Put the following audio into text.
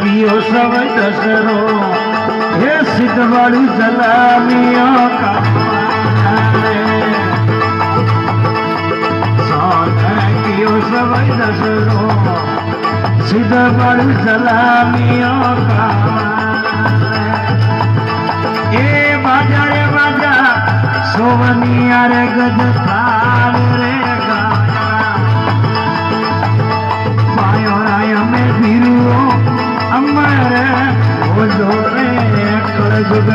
कियो सब दसरो हे सिद्धवाड़ी जलामिया का कियो सब दसरो सिद्धवाड़ी जलामिया का ए बाजा सोवनिया रे गज थाल रे अमर ओ जोरे कल जुग